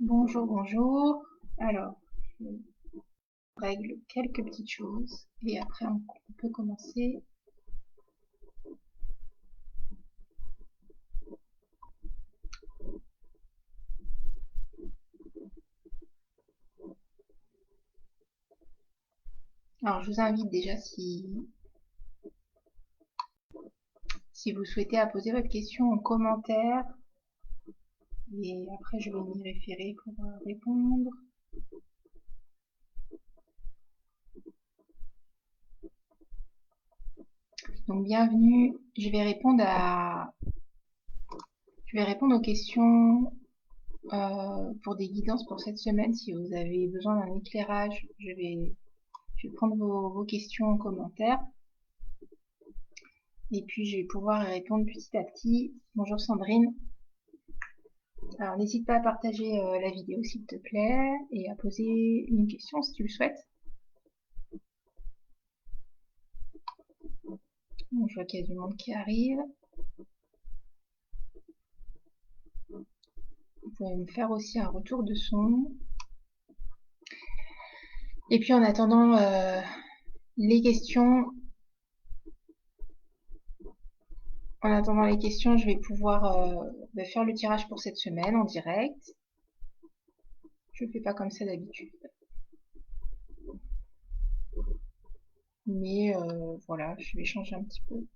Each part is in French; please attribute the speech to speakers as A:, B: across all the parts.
A: Bonjour, bonjour. Alors, je règle quelques petites choses et après on peut commencer. Alors, je vous invite déjà si vous souhaitez à poser votre question en commentaire et après je vais m'y référer pour répondre. Donc, bienvenue. Je vais répondre aux questions pour des guidances pour cette semaine. Si vous avez besoin d'un éclairage, je vais prendre vos questions en commentaire. Et puis je vais pouvoir y répondre petit à petit. Bonjour Sandrine. Alors n'hésite pas à partager la vidéo s'il te plaît et à poser une question si tu le souhaites. Bon, je vois qu'il y a du monde qui arrive. Vous pouvez me faire aussi un retour de son. Et puis en attendant les questions, je vais pouvoir faire le tirage pour cette semaine en direct. Je ne fais pas comme ça d'habitude. Mais voilà, je vais changer un petit peu.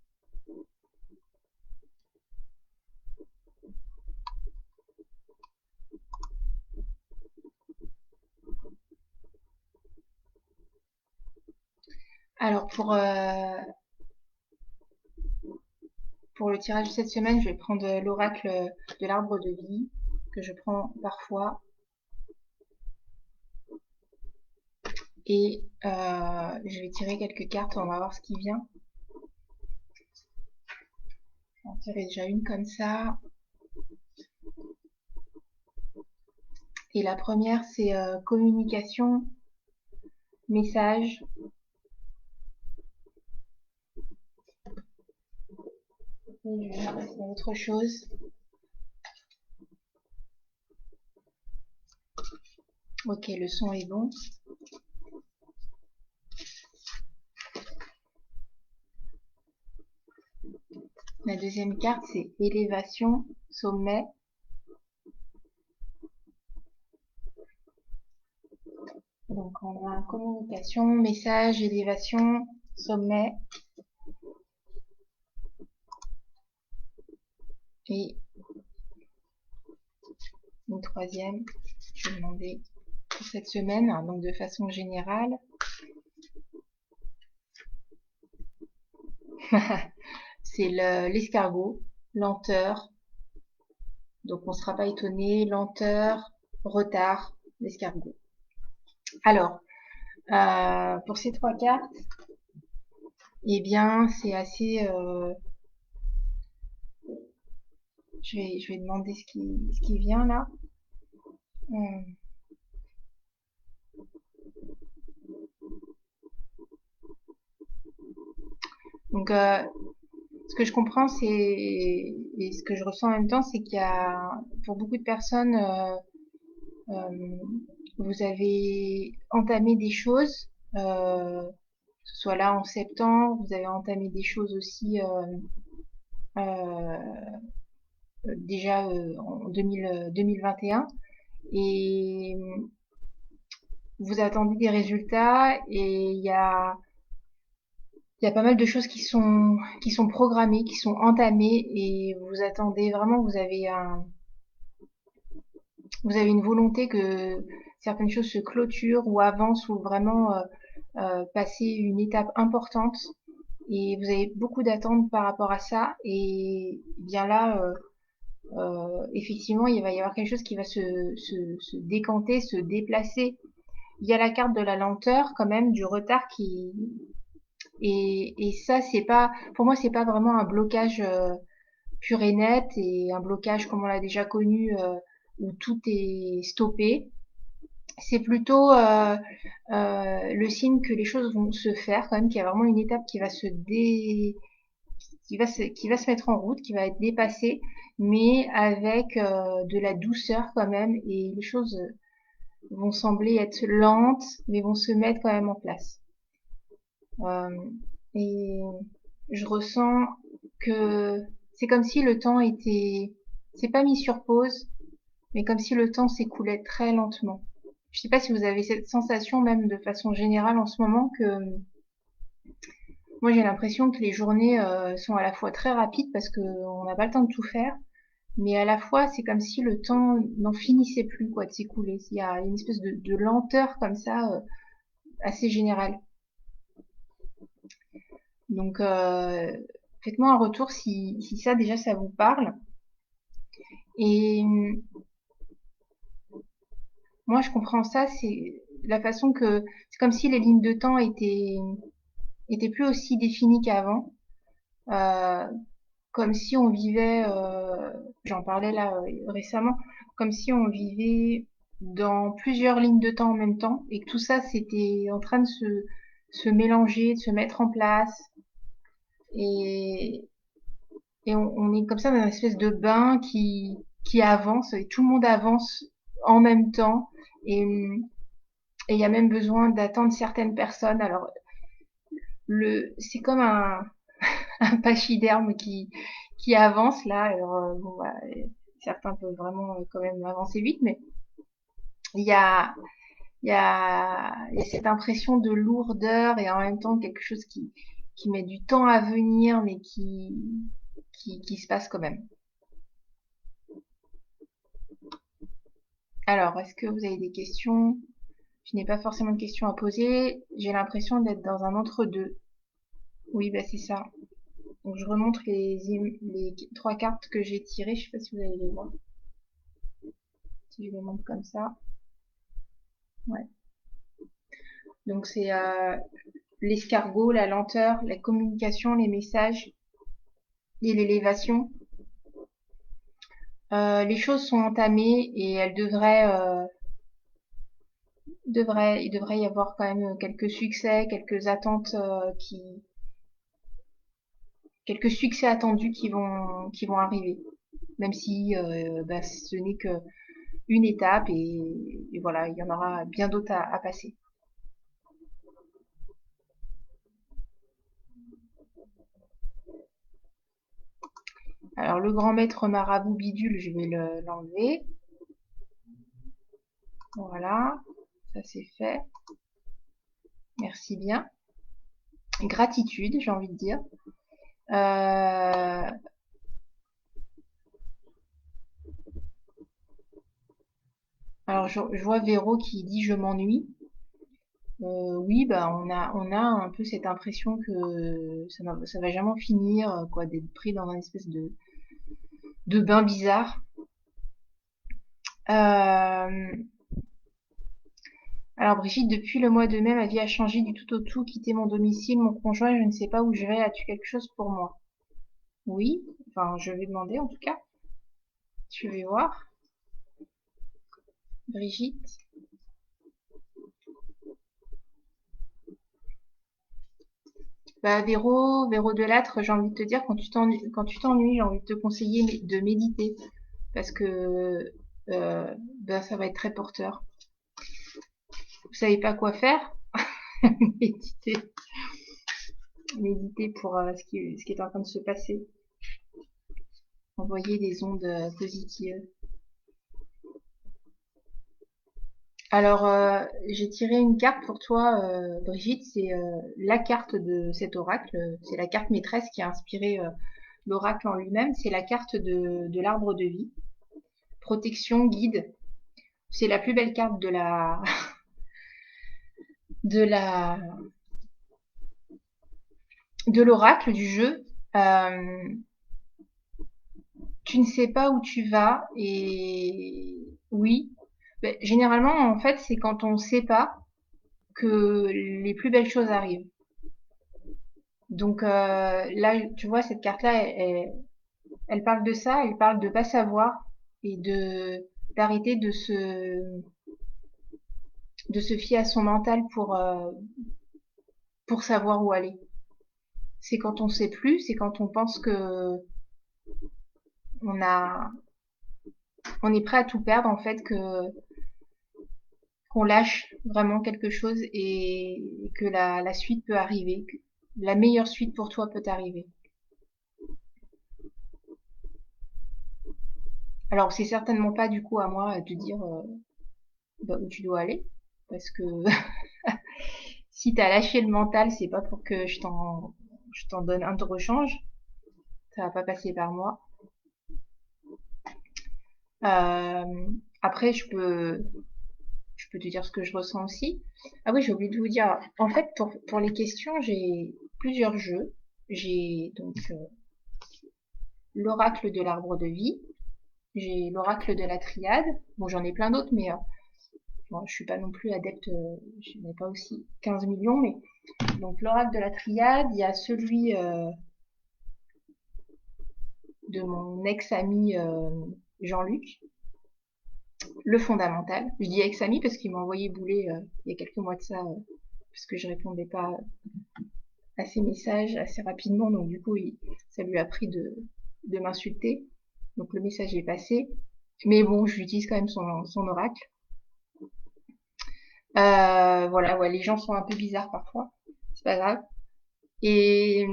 A: Alors pour le tirage de cette semaine, je vais prendre l'oracle de l'arbre de vie que je prends parfois. Et je vais tirer quelques cartes, on va voir ce qui vient. Je vais en tirer déjà une comme ça. Et la première, c'est communication, message. Et je vais passer à autre chose. Ok, le son est bon. La deuxième carte, c'est élévation, sommet. Donc on a communication, message, élévation, sommet. Et une troisième, je vais demander pour cette semaine, donc de façon générale. C'est l'escargot, lenteur. Donc on ne sera pas étonné, lenteur, retard, l'escargot. Alors, pour ces trois cartes, eh bien c'est assez... je vais demander ce qui vient là. Donc ce que je comprends, et ce que je ressens en même temps, c'est qu'il y a, pour beaucoup de personnes, vous avez entamé des choses, que ce soit là en septembre, vous avez entamé des choses aussi déjà en 2021, et vous attendez des résultats, et il y a pas mal de choses qui sont programmées, qui sont entamées, et vous attendez vraiment, vous avez une volonté que certaines choses se clôturent ou avancent ou vraiment passer une étape importante, et vous avez beaucoup d'attentes par rapport à ça, et bien là effectivement il va y avoir quelque chose qui va se décanter, se déplacer. Il y a la carte de la lenteur quand même, du retard qui et ça c'est pas, pour moi c'est pas vraiment un blocage pur et net, et un blocage comme on l'a déjà connu où tout est stoppé. C'est plutôt le signe que les choses vont se faire quand même, qu'il y a vraiment une étape qui va qui va se mettre en route, qui va être dépassé, mais avec de la douceur quand même, et les choses vont sembler être lentes, mais vont se mettre quand même en place. Euh, et je ressens que c'est comme si le temps était, c'est pas mis sur pause, mais comme si le temps s'écoulait très lentement. Je sais pas si vous avez cette sensation même de façon générale en ce moment que moi j'ai l'impression que les journées sont à la fois très rapides parce qu'on n'a pas le temps de tout faire, mais à la fois c'est comme si le temps n'en finissait plus quoi de s'écouler. Il y a une espèce de lenteur comme ça assez générale. Donc faites-moi un retour si ça déjà ça vous parle. Et moi je comprends ça, c'est la façon que c'est comme si les lignes de temps étaient plus aussi définies qu'avant. Euh, Comme si on vivait, j'en parlais là récemment, comme si on vivait dans plusieurs lignes de temps en même temps et que tout ça c'était en train de se mélanger, de se mettre en place et, et on est comme ça dans une espèce de bain qui avance et tout le monde avance en même temps et il y a même besoin d'attendre certaines personnes. Alors c'est comme un pachyderme qui avance là. Alors, bon, voilà, certains peuvent vraiment quand même avancer vite, mais il y a, il y a cette impression de lourdeur et en même temps quelque chose qui met du temps à venir, mais qui se passe quand même. Alors, est-ce que vous avez des questions? Je n'ai pas forcément de questions à poser. J'ai l'impression d'être dans un entre-deux. Oui, bah c'est ça. Donc je remonte les trois cartes que j'ai tirées. Je sais pas si vous allez les voir. Si je les montre comme ça. Ouais. Donc c'est l'escargot, la lenteur, la communication, les messages et l'élévation. Les choses sont entamées et il devrait y avoir quand même quelques succès, quelques succès attendus qui vont arriver. Même si bah, ce n'est que une étape et voilà, il y en aura bien d'autres à passer. Alors le grand maître marabout bidule, je vais l'enlever. Voilà, ça c'est fait. Merci bien. Gratitude, j'ai envie de dire. Euh, alors je vois Véro qui dit je m'ennuie. Oui, bah on a un peu cette impression que ça va jamais finir, quoi, d'être pris dans un espèce de bain bizarre. Euh, alors Brigitte, depuis le mois de mai, ma vie a changé du tout au tout. Quitter mon domicile, mon conjoint, je ne sais pas où je vais. As-tu quelque chose pour moi? Oui, enfin je vais demander en tout cas. Je vais voir. Brigitte. Bah Véro Delattre, j'ai envie de te dire quand tu t'ennuies, j'ai envie de te conseiller de méditer parce que bah, ça va être très porteur. Vous savez pas quoi faire? Méditer, méditer pour ce qui est en train de se passer. Envoyer des ondes positives. Alors, j'ai tiré une carte pour toi, Brigitte. C'est la carte de cet oracle. C'est la carte maîtresse qui a inspiré l'oracle en lui-même. C'est la carte de l'arbre de vie. Protection, guide. C'est la plus belle carte de la, de l'oracle du jeu. Euh, Tu ne sais pas où tu vas et oui. Ben, généralement, en fait, c'est quand on ne sait pas que les plus belles choses arrivent. Donc là, tu vois, cette carte-là, elle parle de ça, elle parle de pas savoir et de d'arrêter de se fier à son mental pour savoir où aller. C'est quand on sait plus, c'est quand on pense que on a, on est prêt à tout perdre en fait, que qu'on lâche vraiment quelque chose et que la suite peut arriver, que la meilleure suite pour toi peut arriver. Alors c'est certainement pas du coup à moi de dire bah, où tu dois aller, parce que si t'as lâché le mental, c'est pas pour que je t'en donne un de rechange, ça va pas passer par moi. Euh, Après je peux te dire ce que je ressens aussi. Ah oui, j'ai oublié de vous dire. En fait, pour les questions, j'ai plusieurs jeux. J'ai donc l'oracle de l'arbre de vie. J'ai l'oracle de la triade. Bon, j'en ai plein d'autres, mais bon, je suis pas non plus adepte. Je n'ai pas aussi 15 millions, mais donc l'oracle de la triade. Il y a celui de mon ex-ami Jean-Luc, le fondamental. Je dis ex-ami parce qu'il m'a envoyé bouler il y a quelques mois de ça, parce que je répondais pas à ses messages assez rapidement, donc du coup, ça lui a pris de m'insulter. Donc le message est passé. Mais bon, j'utilise quand même son oracle. Voilà, ouais, les gens sont un peu bizarres parfois. C'est pas grave. Et,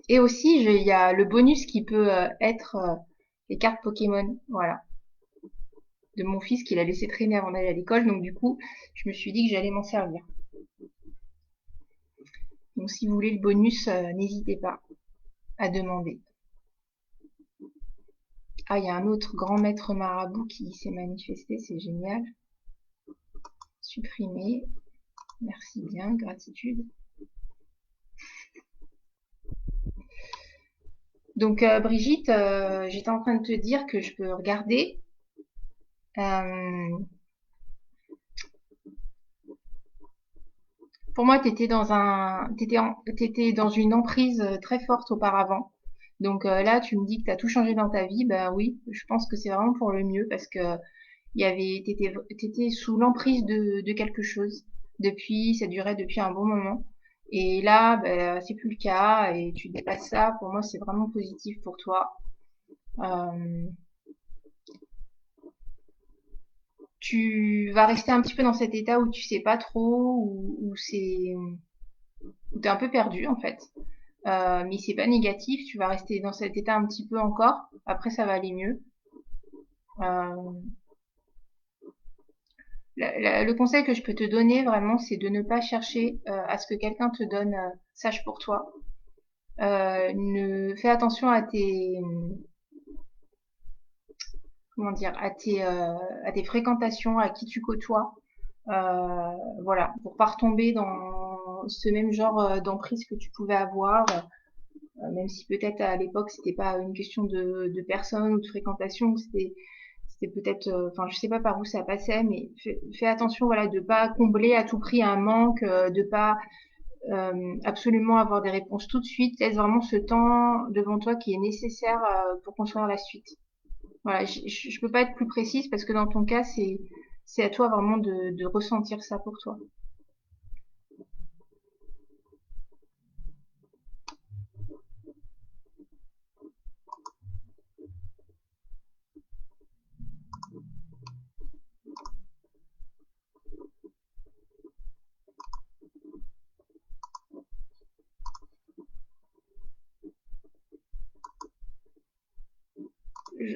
A: et aussi, il y a le bonus qui peut être les cartes Pokémon. Voilà. De mon fils qu'il a laissé traîner avant d'aller à l'école. Donc du coup, je me suis dit que j'allais m'en servir. Donc si vous voulez le bonus, n'hésitez pas à demander. Ah, il y a un autre grand maître marabout qui s'est manifesté, c'est génial. Supprimer. Merci bien, gratitude. Donc Brigitte, j'étais en train de te dire que je peux regarder. Euh, pour moi, t'étais dans une emprise très forte auparavant. Donc là, tu me dis que tu as tout changé dans ta vie. Bah oui, je pense que c'est vraiment pour le mieux parce que t'étais sous l'emprise de quelque chose. Ça durait depuis un bon moment. Et là, bah, c'est plus le cas et tu dépasses ça. Pour moi, c'est vraiment positif pour toi. Euh, Tu vas rester un petit peu dans cet état où tu sais pas trop, où t'es un peu perdu en fait. Mais c'est pas négatif, tu vas rester dans cet état un petit peu encore. Après, ça va aller mieux. Euh, le conseil que je peux te donner vraiment, c'est de ne pas chercher à ce que quelqu'un te donne sache pour toi. Fais attention comment dire, à tes fréquentations, à qui tu côtoies. Voilà, pour pas retomber dans ce même genre d'emprise que tu pouvais avoir, même si peut-être à l'époque c'était pas une question de personne ou de fréquentation, c'était peut-être, enfin je sais pas par où ça passait, mais fais attention, voilà, de pas combler à tout prix un manque, de pas absolument avoir des réponses tout de suite. Laisse vraiment ce temps devant toi qui est nécessaire pour construire la suite. Voilà, je peux pas être plus précise parce que dans ton cas, c'est à toi vraiment de ressentir ça pour toi.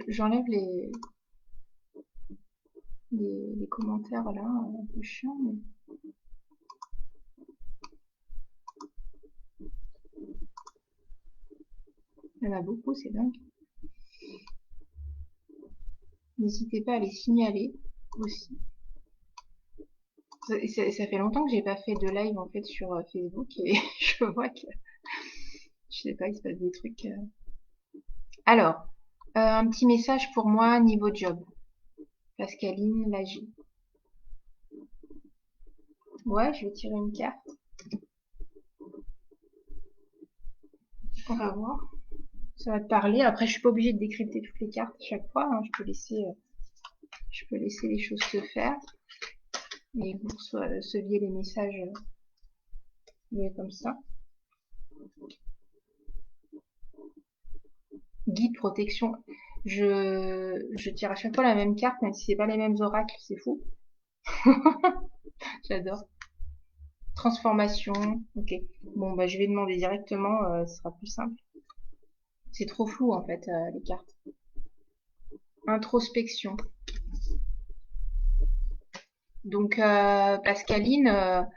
A: J'enlève les commentaires là, un peu chiants, mais il y en a beaucoup, c'est dingue. N'hésitez pas à les signaler aussi. Ça fait longtemps que j'ai pas fait de live en fait sur Facebook et je vois que je sais pas, il se passe des trucs. Alors, un petit message pour moi niveau job. Pascaline Lagy. Ouais, je vais tirer une carte. On va voir. Ça va te parler. Après, je suis pas obligée de décrypter toutes les cartes à chaque fois, hein. Je peux laisser les choses se faire et vous receviez les messages comme ça. Guide, protection. Je tire à chaque fois la même carte, même si c'est pas les mêmes oracles, c'est fou. J'adore. Transformation. Ok. Bon, bah je vais demander directement, ce sera plus simple. C'est trop flou en fait, les cartes. Introspection. Donc, Pascaline,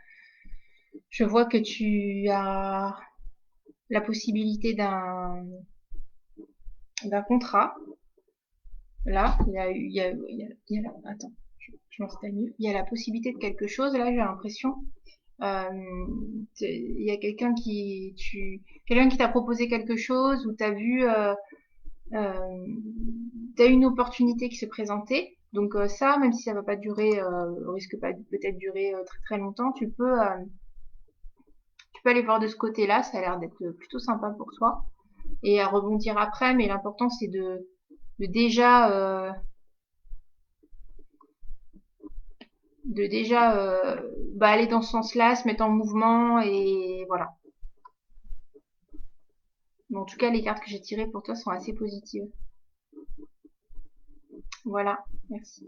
A: je vois que tu as la possibilité d'un contrat. Là, attends, je m'installe mieux. Il y a la possibilité de quelque chose. Là, j'ai l'impression. Il y a quelqu'un qui t'a proposé quelque chose ou t'as vu, t'as une opportunité qui se présentait. Donc ça, même si ça va pas durer, risque pas peut-être durer très très longtemps, tu peux aller voir de ce côté-là. Ça a l'air d'être plutôt sympa pour toi et à rebondir après. Mais l'important c'est de déjà aller dans ce sens-là, se mettre en mouvement et voilà. Mais en tout cas, les cartes que j'ai tirées pour toi sont assez positives. Voilà, merci.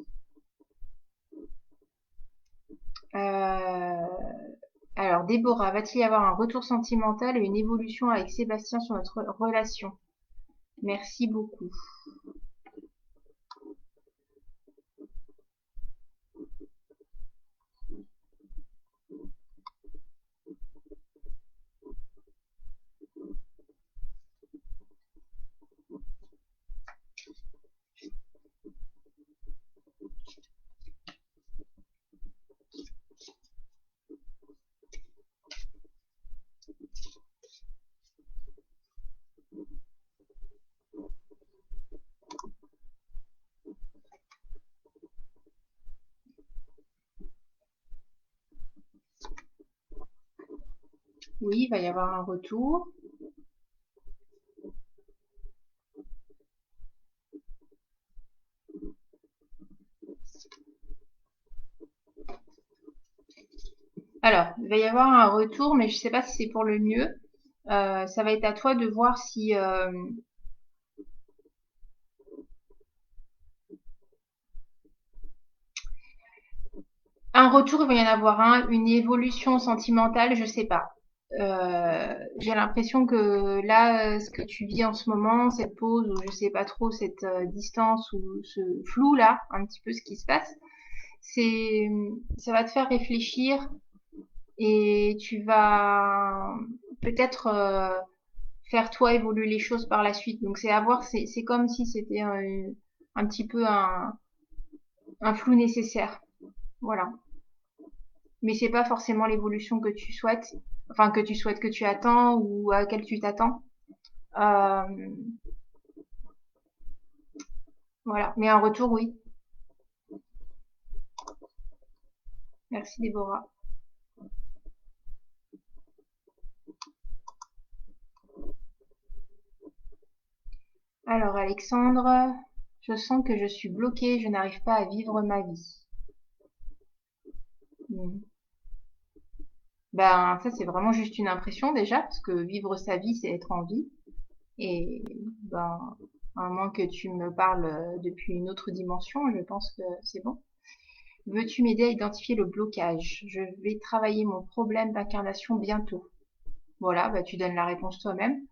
A: Euh, alors, Déborah, va-t-il y avoir un retour sentimental et une évolution avec Sébastien sur notre relation? Merci beaucoup. Oui, il va y avoir un retour. Alors, il va y avoir un retour, mais je sais pas si c'est pour le mieux. Ça va être à toi de voir si un retour, il va y en avoir un, une évolution sentimentale, je sais pas. J'ai l'impression que là, ce que tu vis en ce moment, cette pause ou je sais pas trop, cette distance ou ce flou là, un petit peu ce qui se passe, c'est, ça va te faire réfléchir et tu vas peut-être faire toi évoluer les choses par la suite. Donc c'est à voir, c'est comme si c'était un petit peu un flou nécessaire. Voilà. Mais c'est pas forcément l'évolution que tu souhaites, enfin que tu attends ou à laquelle tu t'attends. Euh, voilà. Mais un retour, oui. Merci Déborah. Alors Alexandre, je sens que je suis bloquée, je n'arrive pas à vivre ma vie. Hmm. Ben ça c'est vraiment juste une impression déjà, parce que vivre sa vie c'est être en vie. Et ben à moins que tu me parles depuis une autre dimension, je pense que c'est bon. Veux-tu m'aider à identifier le blocage? Je vais travailler mon problème d'incarnation bientôt. Voilà, bah tu donnes la réponse toi-même.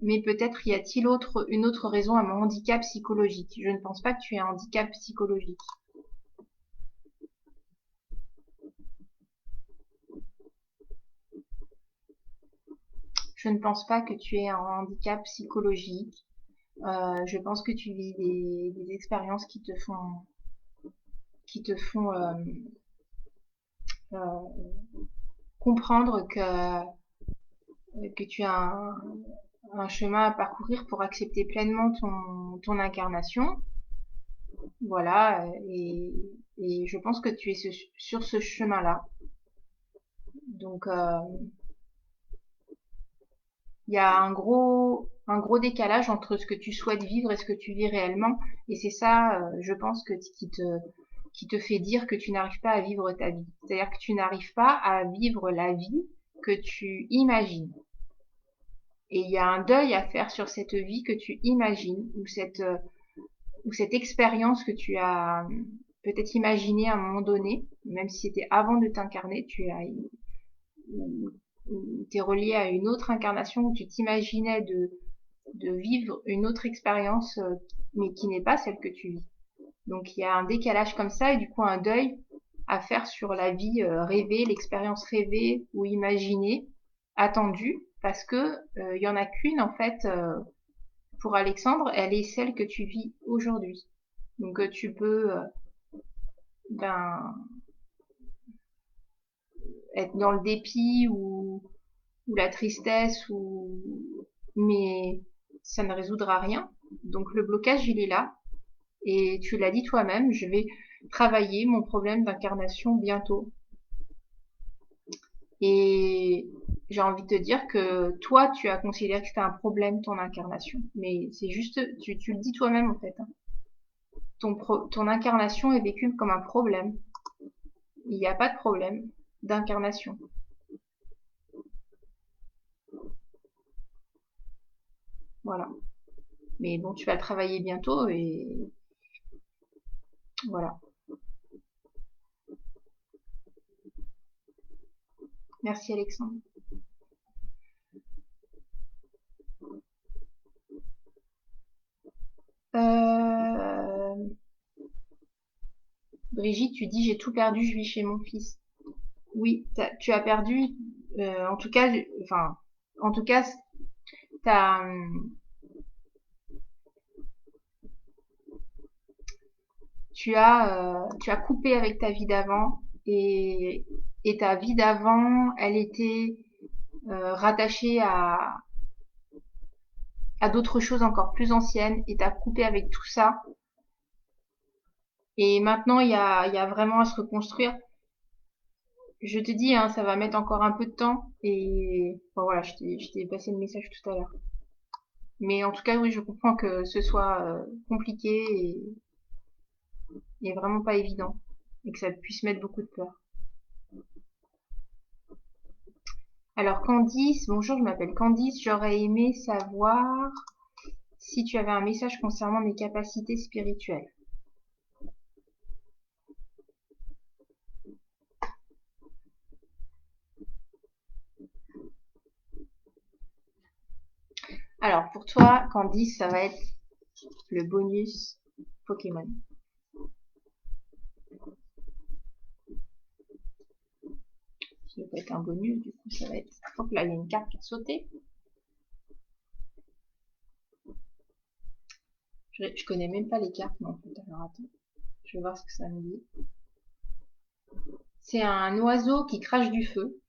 A: Mais peut-être y a-t-il une autre raison à mon handicap psychologique. Je ne pense pas que tu aies un handicap psychologique. Je ne pense pas que tu aies un handicap psychologique. Je pense que tu vis des expériences qui te font euh, comprendre que tu as un chemin à parcourir pour accepter pleinement ton incarnation. Voilà, et je pense que tu es sur ce chemin-là. Donc, il y a un gros décalage entre ce que tu souhaites vivre et ce que tu vis réellement. Et c'est ça, je pense, qui te fait dire que tu n'arrives pas à vivre ta vie. C'est-à-dire que tu n'arrives pas à vivre la vie que tu imagines. Et il y a un deuil à faire sur cette vie que tu imagines, ou cette expérience que tu as peut-être imaginée à un moment donné, même si c'était avant de t'incarner, ou t'es relié à une autre incarnation où tu t'imaginais de vivre une autre expérience, mais qui n'est pas celle que tu vis. Donc il y a un décalage comme ça et du coup un deuil à faire sur la vie rêvée, l'expérience rêvée ou imaginée, attendue, parce que il y en a qu'une en fait pour Alexandre, elle est celle que tu vis aujourd'hui. Donc tu peux ben, être dans le dépit ou la tristesse mais ça ne résoudra rien. Donc le blocage il est là et tu l'as dit toi-même, je vais travailler mon problème d'incarnation bientôt. Et j'ai envie de te dire que toi, tu as considéré que c'était un problème, ton incarnation. Mais c'est juste, tu le dis toi-même en fait, hein. Ton incarnation est vécue comme un problème. Il n'y a pas de problème d'incarnation. Voilà. Mais bon, tu vas le travailler bientôt et voilà. Merci Alexandre. Euh, Brigitte, tu dis j'ai tout perdu, je vis chez mon fils. Oui, tu as perdu, en tout cas, enfin, en tout cas, t'as, tu as coupé avec ta vie d'avant et ta vie d'avant, elle était rattachée à d'autres choses encore plus anciennes et t'as coupé avec tout ça. Et maintenant, il y a vraiment à se reconstruire. Je te dis, hein, ça va mettre encore un peu de temps et bon, voilà, je t'ai passé le message tout à l'heure. Mais en tout cas, oui, je comprends que ce soit compliqué et vraiment pas évident et que ça puisse mettre beaucoup de peur. Alors Candice, bonjour, je m'appelle Candice, j'aurais aimé savoir si tu avais un message concernant mes capacités spirituelles. Alors pour toi, Candice, ça va être le bonus Pokémon. Ça peut être un bonus, du coup ça va être... Hop là, il y a une carte qui a sauté. Je connais même pas les cartes, mais en fait, alors attends, je vais voir ce que ça me dit. C'est un oiseau qui crache du feu.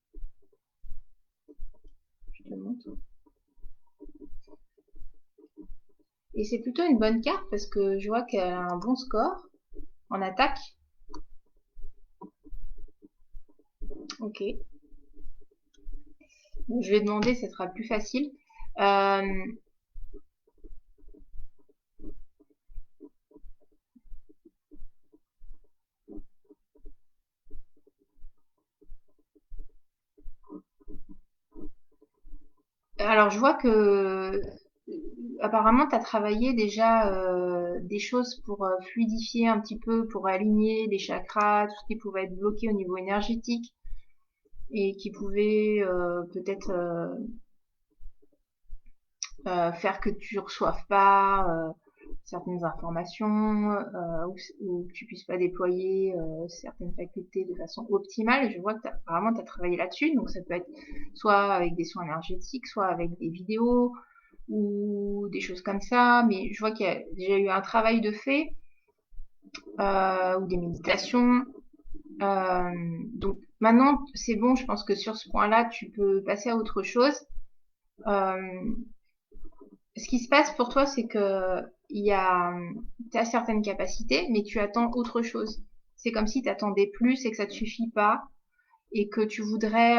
A: Je te montre. Et c'est plutôt une bonne carte parce que je vois qu'elle a un bon score en attaque. Ok. Bon, je vais demander, ça sera plus facile. Euh, alors je vois que apparemment tu as travaillé déjà des choses pour fluidifier un petit peu, pour aligner les chakras, tout ce qui pouvait être bloqué au niveau énergétique et qui pouvait peut-être faire que tu reçoives pas certaines informations ou que tu puisses pas déployer certaines facultés de façon optimale. Et je vois que apparemment tu as travaillé là-dessus, donc ça peut être soit avec des soins énergétiques, soit avec des vidéos ou des choses comme ça, mais je vois qu'il y a déjà eu un travail de fait ou des méditations. Donc maintenant c'est bon, je pense que sur ce point-là tu peux passer à autre chose. Euh, Ce qui se passe pour toi, c'est que tu as certaines capacités, mais tu attends autre chose. C'est comme si tu attendais plus et que ça te suffit pas et que tu voudrais.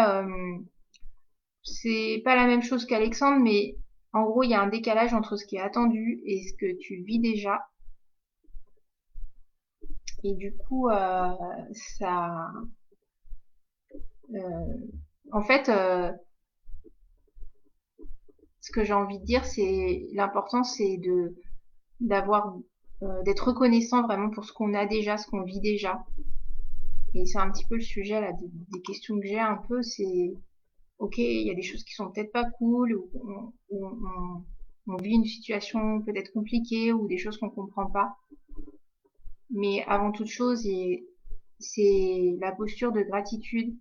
A: C'est pas la même chose qu'Alexandre, mais en gros, il y a un décalage entre ce qui est attendu et ce que tu vis déjà. Et du coup, ça, en fait, ce que j'ai envie de dire, c'est l'important, c'est d'avoir d'être reconnaissant vraiment pour ce qu'on a déjà, ce qu'on vit déjà. Et c'est un petit peu le sujet là des questions que j'ai un peu, c'est ok, il y a des choses qui sont peut-être pas cool, ou on vit une situation peut-être compliquée, ou des choses qu'on comprend pas. Mais avant toute chose, c'est la posture de gratitude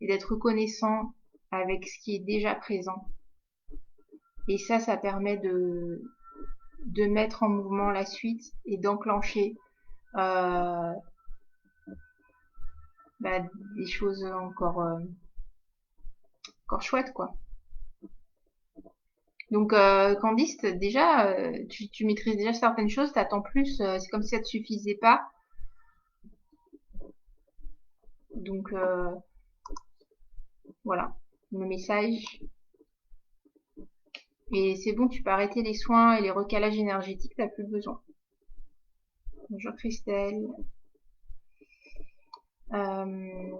A: et d'être reconnaissant avec ce qui est déjà présent. Et ça permet de mettre en mouvement la suite et d'enclencher euh, bah, des choses encore chouettes, quoi. Donc Candice, déjà, tu maîtrises déjà certaines choses, t'attends plus, c'est comme si ça te suffisait pas. Donc voilà, le message. Et c'est bon, tu peux arrêter les soins et les recalages énergétiques, t'as plus besoin. Bonjour Christelle. Euh,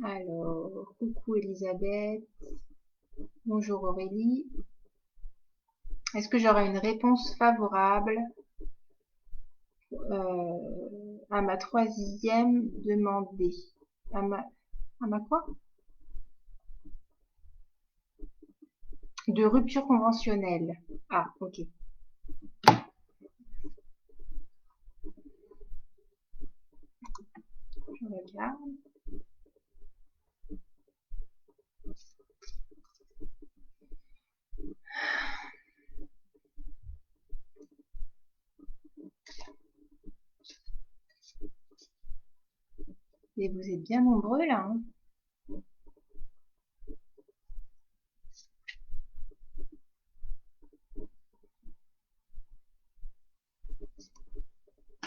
A: alors, coucou Elisabeth. Bonjour Aurélie. Est-ce que j'aurai une réponse favorable à ma troisième demandée? À ma quoi? De rupture conventionnelle. Ah, ok. Je regarde. Et vous êtes bien nombreux là, hein.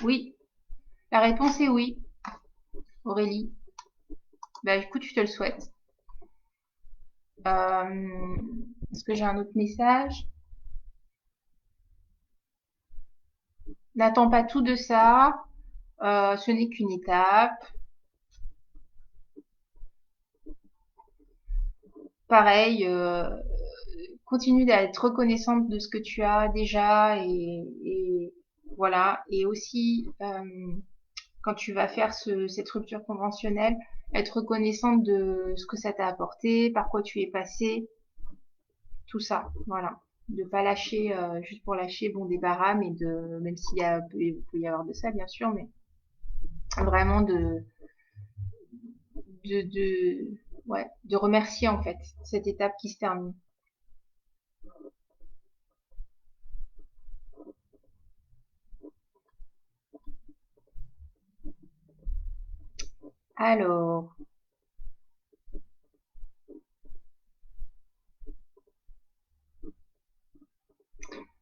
A: Oui, la réponse est oui, Aurélie. Bah écoute, je te le souhaite. Est-ce que j'ai un autre message? N'attends pas tout de ça. Ce n'est qu'une étape. Pareil, continue d'être reconnaissante de ce que tu as déjà et voilà. Et aussi, quand tu vas faire cette rupture conventionnelle, être reconnaissante de ce que ça t'a apporté, par quoi tu es passé, tout ça, voilà. De pas lâcher juste pour lâcher bon débarras, mais de même s'il y a peut y avoir de ça bien sûr, mais vraiment de ouais de remercier en fait cette étape qui se termine. Alors,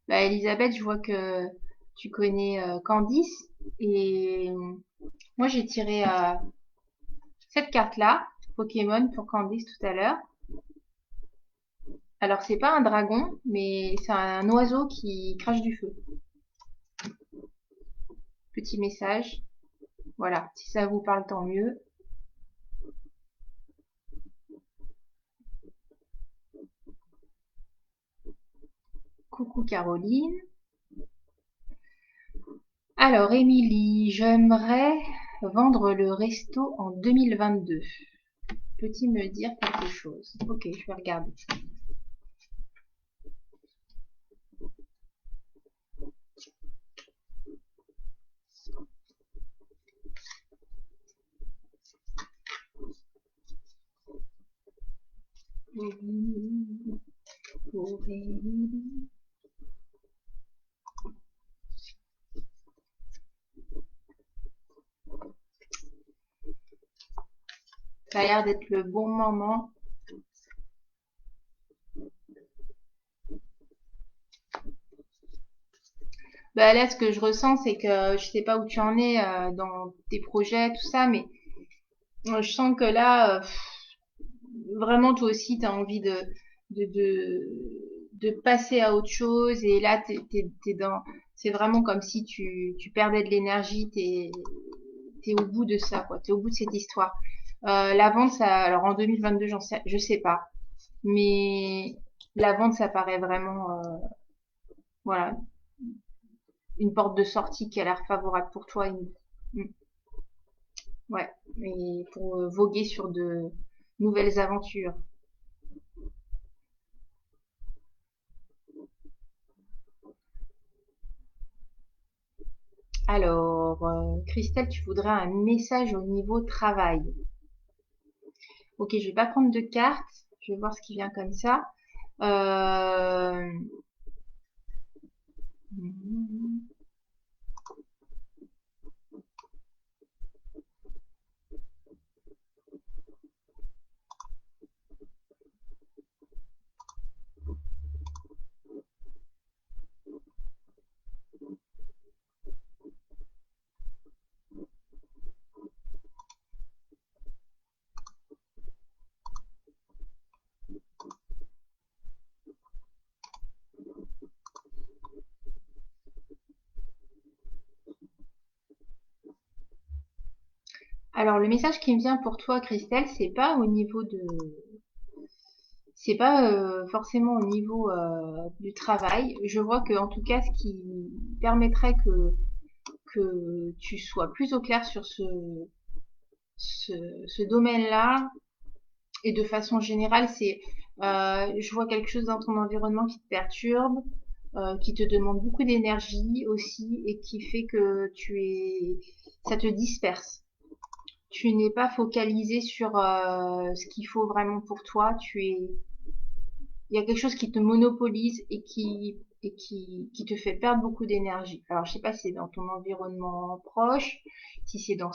A: bah Elisabeth, je vois que tu connais Candice et moi j'ai tiré cette carte là, Pokémon pour Candice tout à l'heure. Alors c'est pas un dragon, mais c'est un oiseau qui crache du feu. Petit message. Voilà, si ça vous parle, tant mieux. Coucou Caroline. Alors Émilie, j'aimerais vendre le resto en 2022. Peux-tu me dire quelque chose? Ok, je vais regarder. Ça a l'air d'être le bon moment. Bah là, ce que je ressens, c'est que je sais pas où tu en es dans tes projets, tout ça, mais je sens que là, vraiment, toi aussi, tu as envie de, de, de passer à autre chose. Et là, t'es dans, c'est vraiment comme si tu perdais de l'énergie. T'es au bout de ça, quoi. T'es au bout de cette histoire. La vente, ça, alors en 2022, je sais pas, mais la vente, ça paraît vraiment, voilà, une porte de sortie qui a l'air favorable pour toi. Ouais, et pour voguer sur de nouvelles aventures. Alors, Christelle, tu voudrais un message au niveau travail. Ok, je vais pas prendre de carte. Je vais voir ce qui vient comme ça. Euh, Alors, le message qui me vient pour toi, Christelle, c'est pas forcément au niveau du travail. Je vois que, en tout cas, ce qui permettrait que tu sois plus au clair sur ce domaine-là, et de façon générale, je vois quelque chose dans ton environnement qui te perturbe, qui te demande beaucoup d'énergie aussi, et qui fait que ça te disperse. Tu n'es pas focalisé sur ce qu'il faut vraiment pour toi. Il y a quelque chose qui te monopolise et qui te fait perdre beaucoup d'énergie. Alors, je sais pas si c'est dans ton environnement proche, si c'est dans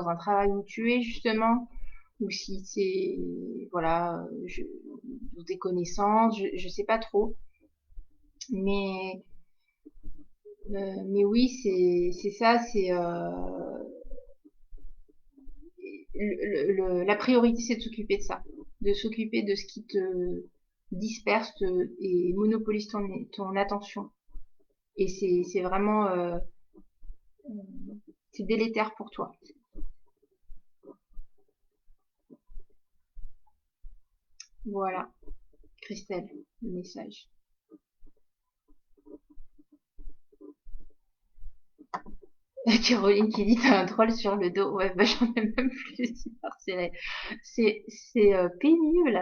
A: un travail où tu es justement, ou si c'est, voilà, des connaissances, je sais pas trop. Mais, mais oui, c'est ça, la priorité, c'est de s'occuper de ça, de s'occuper de ce qui te disperse et monopolise ton attention. Et c'est vraiment, c'est délétère pour toi. Voilà, Christelle, le message. Caroline qui dit t'as un troll sur le dos. Ouais, bah j'en ai même plus. C'est pénible.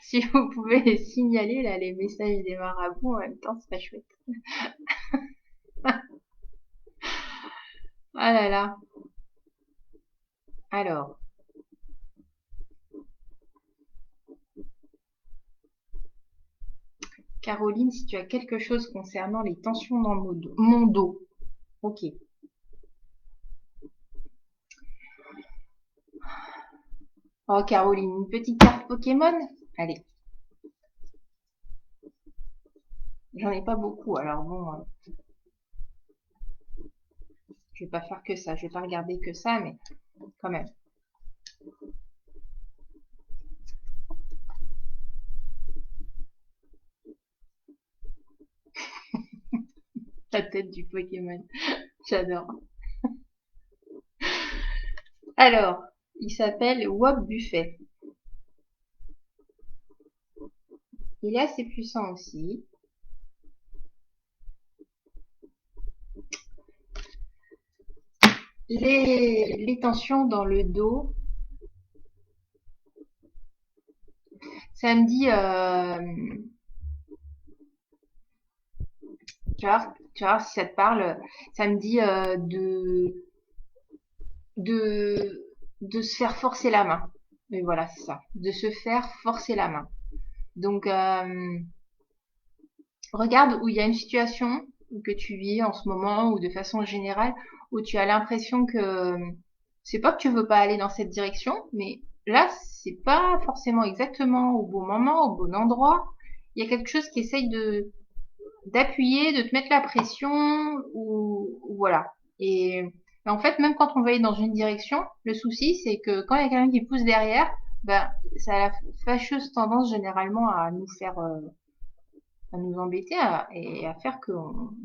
A: Si vous pouvez signaler là les messages des marabouts en même temps, ce serait chouette. Ah là là. Alors, Caroline, si tu as quelque chose concernant les tensions dans mon dos. Ok. Oh, Caroline, une petite carte Pokémon? Allez, j'en ai pas beaucoup, alors bon, je vais pas faire que ça, je vais pas regarder que ça, mais quand même. La tête du Pokémon, j'adore. Alors, il s'appelle Wop Buffet. Il est assez puissant aussi. Les tensions dans le dos, ça me dit, tu vas voir si ça te parle, ça me dit de, de se faire forcer la main. Mais voilà, c'est ça, de se faire forcer la main. Donc, regarde où il y a une situation que tu vis en ce moment ou de façon générale où tu as l'impression que c'est pas que tu veux pas aller dans cette direction, mais là, c'est pas forcément exactement au bon moment, au bon endroit. Il y a quelque chose qui essaye d'appuyer, de te mettre la pression ou voilà. Et en fait, même quand on va aller dans une direction, le souci, c'est que quand il y a quelqu'un qui pousse derrière, ben, ça a la fâcheuse tendance généralement à nous embêter et à faire que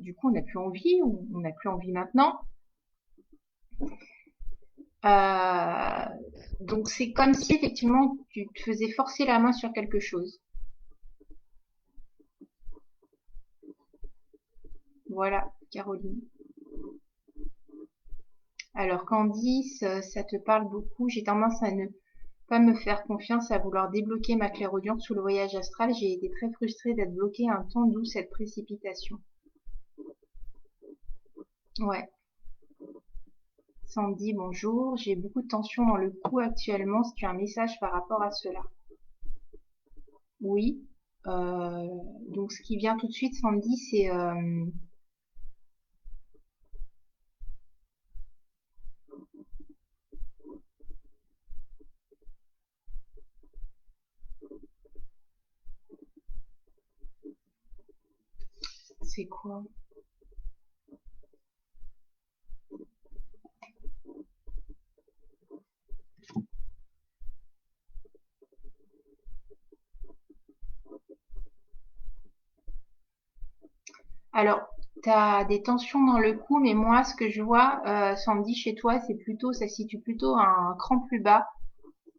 A: du coup on n'a plus envie ou on n'a plus envie maintenant. Euh, donc c'est comme si effectivement tu te faisais forcer la main sur quelque chose. Voilà, Caroline. Alors Candice, ça te parle beaucoup. J'ai tendance à ne pas me faire confiance, à vouloir débloquer ma clairaudience sous le voyage astral. J'ai été très frustrée d'être bloquée un temps, d'où cette précipitation. Ouais. Sandy, bonjour. J'ai beaucoup de tension dans le cou actuellement. Si tu as un message par rapport à cela. Oui. Euh, donc ce qui vient tout de suite, Sandy, c'est quoi? Alors, tu as des tensions dans le cou, mais moi, ce que je vois, Sandy, chez toi, c'est plutôt, ça se situe plutôt un cran plus bas,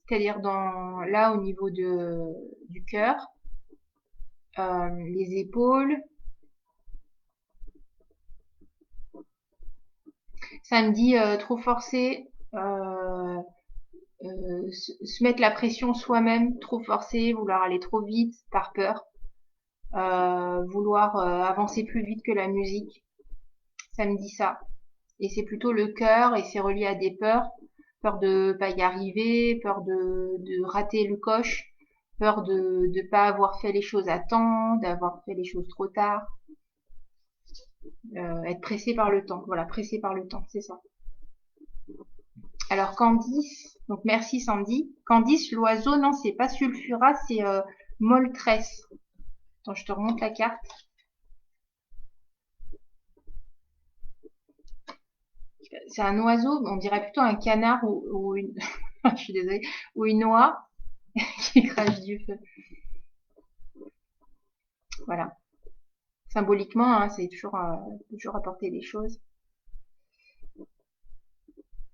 A: c'est-à-dire là, au niveau du cœur, les épaules. Ça me dit trop forcer, se mettre la pression soi-même, trop forcer, vouloir aller trop vite par peur, vouloir avancer plus vite que la musique. Ça me dit ça. Et c'est plutôt le cœur et c'est relié à des peurs. Peur de pas y arriver, peur de rater le coche, peur de ne pas avoir fait les choses à temps, d'avoir fait les choses trop tard, être pressé par le temps. Voilà, pressé par le temps, c'est ça. Alors Candice, donc merci Sandy. Candice, l'oiseau, non, c'est pas sulfura, c'est moltresse. Attends, je te remonte la carte. C'est un oiseau, on dirait plutôt un canard ou une, je suis désolée, ou une oie qui crache du feu. Voilà. Symboliquement, hein, c'est toujours apporter des choses.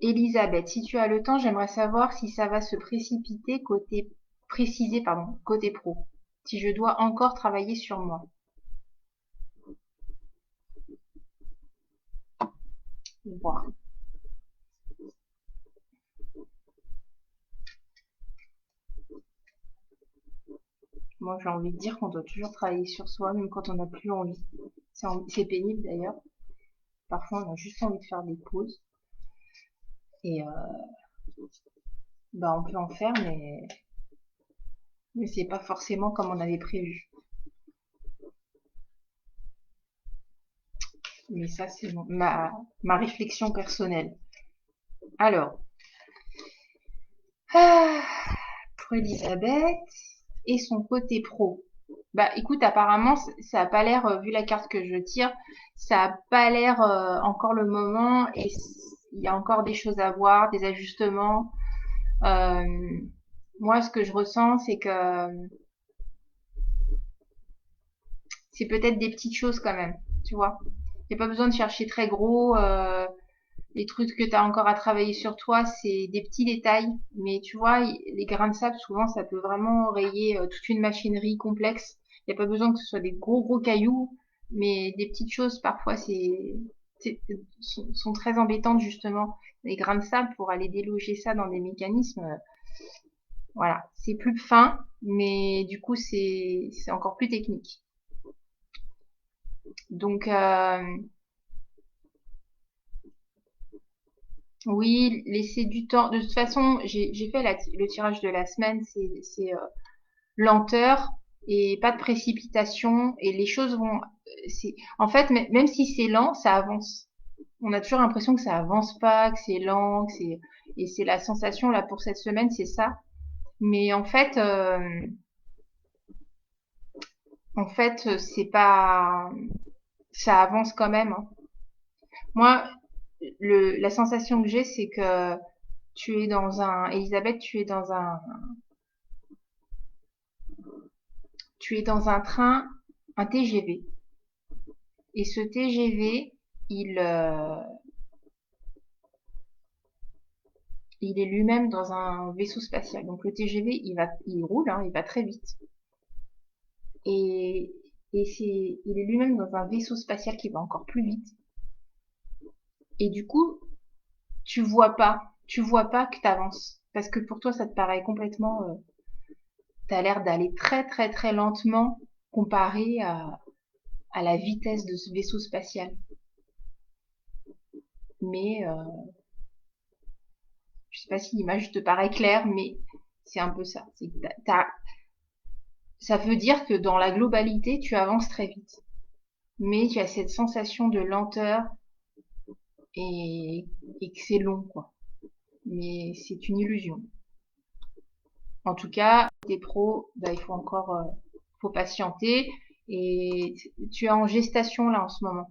A: Elisabeth, si tu as le temps, j'aimerais savoir si ça va se préciser, pardon, côté pro. Si je dois encore travailler sur moi. Voir. Moi, j'ai envie de dire qu'on doit toujours travailler sur soi, même quand on n'a plus envie. C'est pénible d'ailleurs. Parfois, on a juste envie de faire des pauses. Et bah, on peut en faire, mais c'est pas forcément comme on avait prévu. Mais ça, c'est ma réflexion personnelle. Alors, ah, pour Elisabeth et son côté pro. Bah écoute, apparemment, ça a pas l'air, vu la carte que je tire, ça a pas l'air encore le moment et il y a encore des choses à voir, des ajustements. Euh, Moi, ce que je ressens, c'est que c'est peut-être des petites choses quand même, tu vois. Il n'y a pas besoin de chercher très gros. Les trucs que tu as encore à travailler sur toi, c'est des petits détails. Mais tu vois, les grains de sable, souvent, ça peut vraiment rayer toute une machinerie complexe. Il n'y a pas besoin que ce soit des gros cailloux, mais des petites choses, parfois, sont très embêtantes, justement. Les grains de sable, pour aller déloger ça dans des mécanismes, voilà. C'est plus fin, mais du coup, c'est encore plus technique. Donc, oui, laisser du temps. De toute façon, j'ai fait le tirage de la semaine, c'est lenteur et pas de précipitation et les choses vont. En fait, même si c'est lent, ça avance. On a toujours l'impression que ça avance pas, que c'est lent, et c'est la sensation là pour cette semaine, c'est ça. Mais en fait, c'est pas, ça avance quand même, hein. Moi, la sensation que j'ai, c'est que Elisabeth, tu es dans un train, un TGV. Et ce TGV, il, il est lui-même dans un vaisseau spatial. Donc le TGV, il roule, hein, il va très vite. Et, il est lui-même dans un vaisseau spatial qui va encore plus vite. Et du coup, tu vois pas que t'avances. Parce que pour toi, ça te paraît complètement, t'as l'air d'aller très très très lentement comparé à la vitesse de ce vaisseau spatial. Mais, je sais pas si l'image te paraît claire, mais c'est un peu ça. C'est que ça veut dire que dans la globalité, tu avances très vite. Mais tu as cette sensation de lenteur et, et que c'est long, quoi. Mais c'est une illusion. En tout cas, t'es pro, bah, il faut encore, faut patienter. Et tu es en gestation là en ce moment.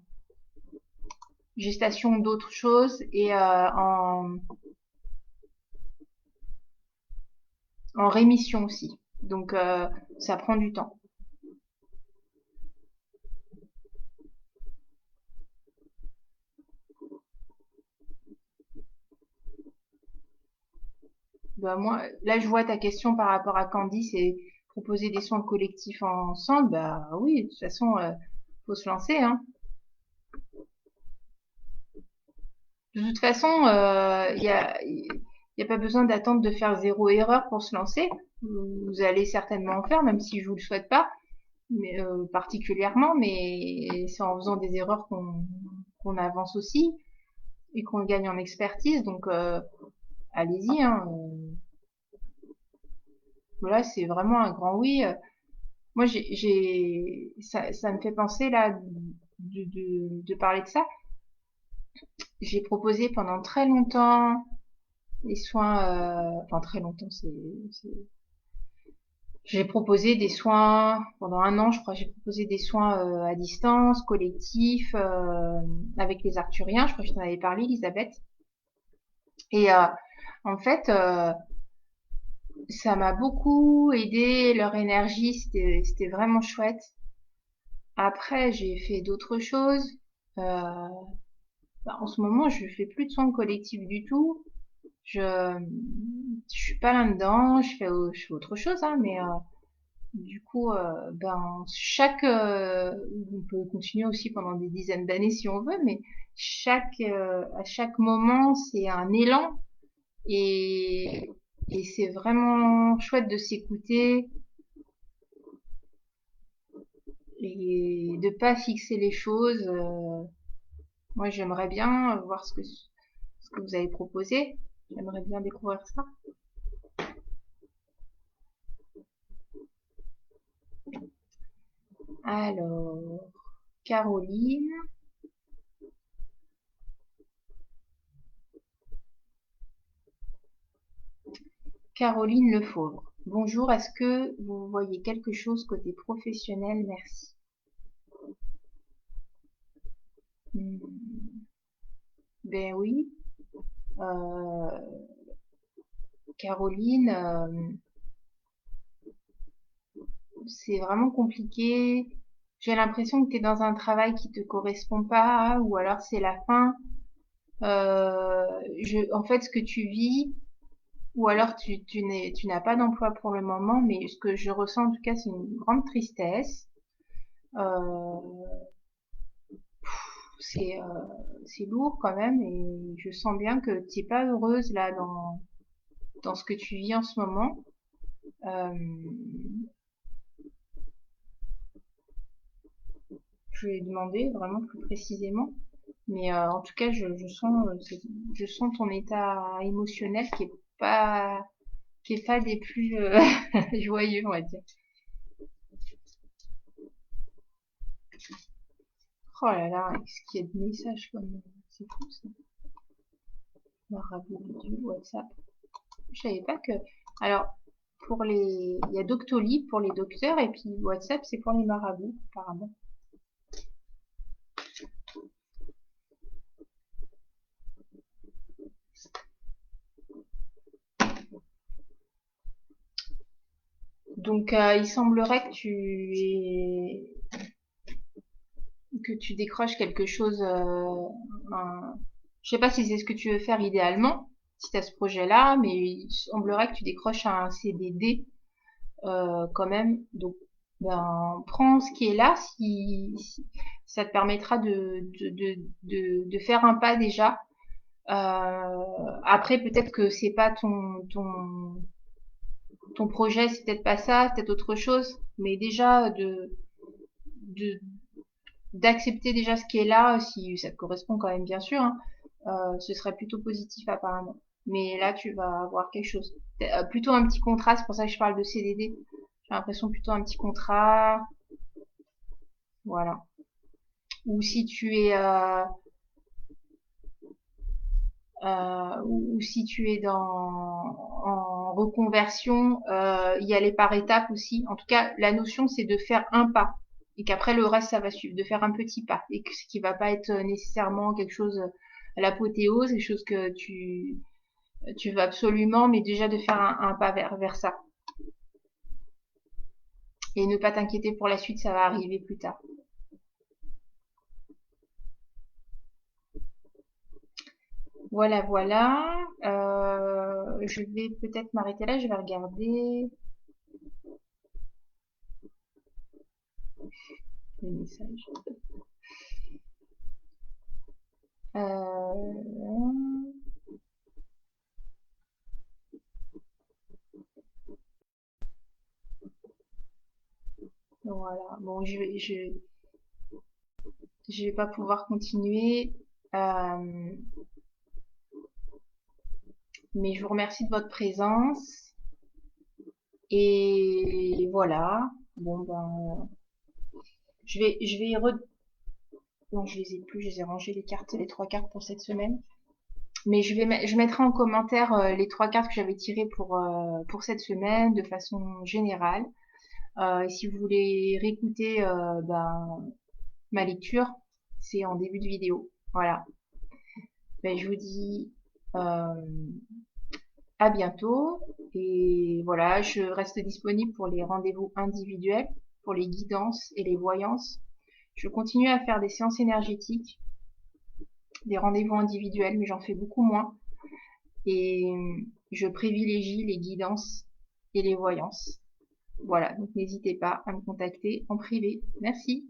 A: Gestation d'autres choses et en rémission aussi. Donc ça prend du temps. Bah moi, là je vois ta question par rapport à Candy, c'est proposer des soins collectifs ensemble. Bah oui, de toute façon, faut se lancer, hein. De toute façon, y a pas besoin d'attendre de faire zéro erreur pour se lancer. Vous allez certainement en faire, même si je vous le souhaite pas, mais particulièrement, mais c'est en faisant des erreurs qu'on avance aussi et qu'on gagne en expertise. Donc allez-y, hein. Voilà, c'est vraiment un grand oui. Moi, ça me fait penser là de parler de ça. J'ai proposé pendant très longtemps des soins, enfin très longtemps, j'ai proposé des soins pendant un an, je crois. J'ai proposé des soins à distance, collectifs, avec les Arthuriens. Je crois que je t'en avais parlé, Elisabeth. Et en fait, ça m'a beaucoup aidé. Leur énergie, c'était vraiment chouette. Après, j'ai fait d'autres choses. Euh, Bah, en ce moment, je fais plus de soins collectifs du tout. Je, je suis pas là-dedans. Je fais autre chose, hein, mais du coup, ben on peut continuer aussi pendant des dizaines d'années si on veut, mais à chaque moment, c'est un élan et c'est vraiment chouette de s'écouter et de pas fixer les choses. Moi, j'aimerais bien voir ce que vous avez proposé. J'aimerais bien découvrir ça. Alors, Caroline. Caroline Le Fauve. Bonjour, est-ce que vous voyez quelque chose côté professionnel? Merci. Hmm, ben oui. Euh, Caroline, c'est vraiment compliqué. J'ai l'impression que tu es dans un travail qui te correspond pas, ou alors c'est la fin. En fait, ce que tu vis, ou alors tu n'as pas d'emploi pour le moment, mais ce que je ressens en tout cas, c'est une grande tristesse. Euh, c'est lourd quand même, et je sens bien que tu n'es pas heureuse là dans ce que tu vis en ce moment. Euh, je vais demander vraiment plus précisément. Mais en tout cas, je sens ton état émotionnel qui est pas des plus joyeux, on va dire. Oh là là, qu'est-ce qu'il y a de messages comme c'est fou ça. Marabout du WhatsApp. Je savais pas que. Alors il y a Doctolib pour les docteurs et puis WhatsApp c'est pour les marabouts apparemment. Donc il semblerait que tu décroches quelque chose. Je sais pas si c'est ce que tu veux faire idéalement. si tu as ce projet-là, mais il semblerait que tu décroches un CDD quand même. Donc, ben, prends ce qui est là, si ça te permettra de faire un pas déjà. Après, peut-être que c'est pas ton projet, c'est peut-être pas ça, c'est peut-être autre chose, mais déjà de d'accepter déjà ce qui est là, si ça te correspond quand même bien sûr, hein, ce serait plutôt positif apparemment. Mais là, tu vas avoir quelque chose. Plutôt un petit contrat, c'est pour ça que je parle de CDD. J'ai l'impression plutôt un petit contrat, voilà. Ou si tu es ou si tu es en reconversion, y aller par étapes aussi. En tout cas, la notion c'est de faire un pas et qu'après le reste ça va suivre, de faire un petit pas et que ce qui va pas être nécessairement quelque chose à l'apothéose, quelque chose que tu veux absolument, mais déjà de faire un pas vers ça et ne pas t'inquiéter pour la suite, ça va arriver plus tard. Voilà, voilà. Je vais peut-être m'arrêter là. Je vais regarder les messages. Euh, voilà. Bon, je vais pas pouvoir continuer. Euh, mais je vous remercie de votre présence. Et voilà. Bon, ben, je vais non, je les ai plus. Je les ai rangées les cartes, les trois cartes pour cette semaine. Mais je mettrai en commentaire les trois cartes que j'avais tirées pour cette semaine de façon générale. Et si vous voulez réécouter ben, ma lecture, c'est en début de vidéo. Voilà. Ben, je vous dis euh, à bientôt. Et voilà, je reste disponible pour les rendez-vous individuels, pour les guidances et les voyances. Je continue à faire des séances énergétiques, des rendez-vous individuels, mais j'en fais beaucoup moins. Et je privilégie les guidances et les voyances. Voilà, donc n'hésitez pas à me contacter en privé. Merci.